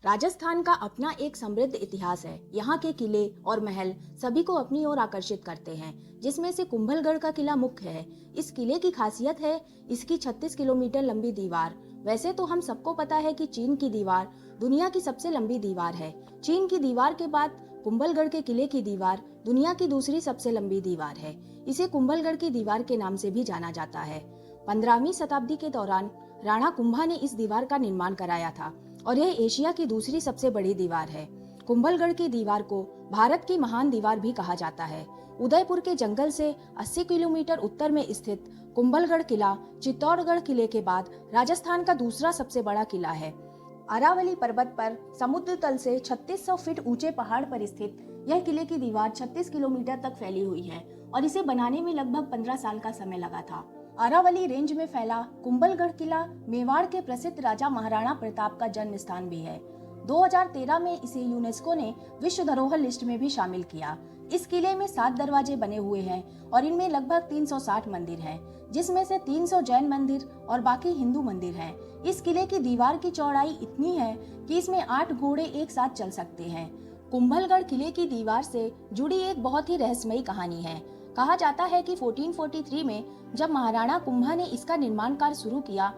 राजस्थान का अपना एक समृद्ध इतिहास है। यहाँ के किले और महल सभी को अपनी ओर आकर्षित करते हैं, जिसमें से कुंभलगढ़ का किला मुख्य है। इस किले की खासियत है इसकी 36 किलोमीटर लंबी दीवार। वैसे तो हम सबको पता है कि चीन की दीवार दुनिया की सबसे लंबी दीवार है। चीन की दीवार के बाद कुंभलगढ़ के किले की दीवार दुनिया की दूसरी सबसे लंबी दीवार है। इसे कुंभलगढ़ की दीवार के नाम से भी जाना जाता है। 15वीं शताब्दी के दौरान राणा कुंभा ने इस दीवार का निर्माण कराया था और यह एशिया की दूसरी सबसे बड़ी दीवार है। कुंभलगढ़ की दीवार को भारत की महान दीवार भी कहा जाता है। उदयपुर के जंगल से 80 किलोमीटर उत्तर में स्थित कुंभलगढ़ किला चित्तौड़गढ़ किले के बाद राजस्थान का दूसरा सबसे बड़ा किला है। अरावली पर्वत पर समुद्र तल से 3600 फीट ऊंचे पहाड़ पर स्थित यह किले की दीवार 36 किलोमीटर तक फैली हुई है और इसे बनाने में लगभग 15 साल का समय लगा था। अरावली रेंज में फैला कुंभलगढ़ किला मेवाड़ के प्रसिद्ध राजा महाराणा प्रताप का जन्म स्थान भी है। 2013 में इसे यूनेस्को ने विश्व धरोहर लिस्ट में भी शामिल किया। इस किले में 7 दरवाजे बने हुए हैं और इनमें लगभग 360 मंदिर हैं, जिसमें से 300 जैन मंदिर और बाकी हिंदू मंदिर हैं। इस किले की दीवार की चौड़ाई इतनी है कि इसमें 8 घोड़े एक साथ चल सकते हैं। कुंभलगढ़ किले की दीवार से जुड़ी एक बहुत ही रहस्यमयी कहानी है। कहा जाता है कि 1443 में जब महाराणा कुंभा ने इसका निर्माण कार्य शुरू किया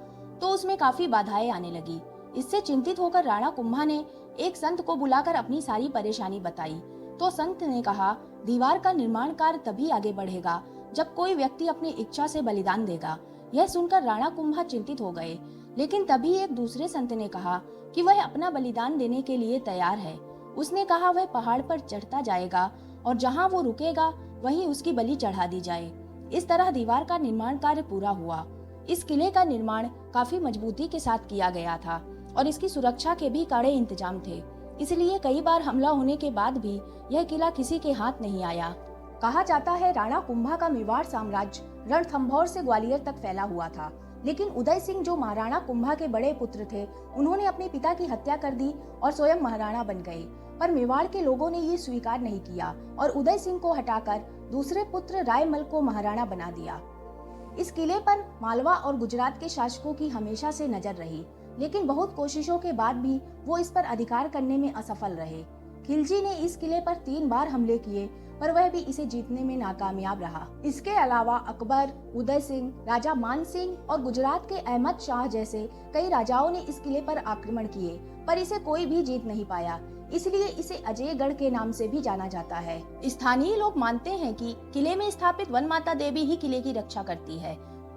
तो उसमें काफी बाधाएं आने लगी। इससे चिंतित होकर राणा कुंभा ने एक संत को बुलाकर अपनी सारी परेशानी बताई। तो संत ने कहा, दीवार का निर्माण कार्य तभी आगे बढ़ेगा जब कोई व्यक्ति अपनी इच्छा से बलिदान देगा। यह सुनकर राणा कुंभा चिंतित हो गए, लेकिन तभी एक दूसरे संत ने कहा कि वह अपना बलिदान देने के लिए तैयार है। उसने कहा वह पहाड़ पर चढ़ता जाएगा और जहाँ वो रुकेगा वहीं उसकी बलि चढ़ा दी जाए। इस तरह दीवार का निर्माण कार्य पूरा हुआ। इस किले का निर्माण काफी मजबूती के साथ किया गया था और इसकी सुरक्षा के भी कड़े इंतजाम थे। इसलिए कई बार हमला होने के बाद भी यह किला किसी के हाथ नहीं आया। कहा जाता है राणा कुंभा का मेवाड़ साम्राज्य रणथंभौर से ग्वालियर तक फैला हुआ था, लेकिन उदय सिंह जो महाराणा कुंभा के बड़े पुत्र थे, उन्होंने अपने पिता की हत्या कर दी और स्वयं महाराणा बन गए। पर मेवाड़ के लोगों ने ये स्वीकार नहीं किया और उदय सिंह को हटाकर दूसरे पुत्र रायमल को महाराणा बना दिया। इस किले पर मालवा और गुजरात के शासकों की हमेशा से नजर रही, लेकिन बहुत कोशिशों के बाद भी वो इस पर अधिकार करने में असफल रहे। खिलजी ने इस किले पर 3 बार हमले किए, पर वह भी इसे जीतने में नाकामयाब रहा। इसके अलावा अकबर, उदय सिंह, राजा मान सिंह और गुजरात के अहमद शाह जैसे कई राजाओं ने इस किले पर आक्रमण किए, पर इसे कोई भी जीत नहीं पाया। इसलिए इसे अजयगढ़ के नाम से भी जाना जाता है। स्थानीय लोग मानते हैं कि किले में स्थापित वन माता देवी ही किले की रक्षा करती है।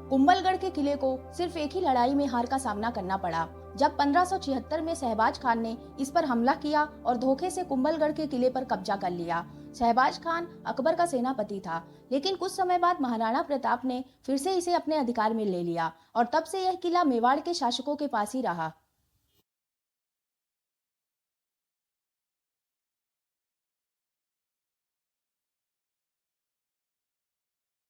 कुंभलगढ़ के किले को सिर्फ एक ही लड़ाई में हार का सामना करना पड़ा, जब 1576 में शहबाज खान ने इस पर हमला किया और धोखे से कुंभलगढ़ के किले पर कब्जा कर लिया। शहबाज खान अकबर का सेनापति था, लेकिन कुछ समय बाद महाराणा प्रताप ने फिर से इसे अपने अधिकार में ले लिया और तब से यह किला मेवाड़ के शासकों के पास ही रहा।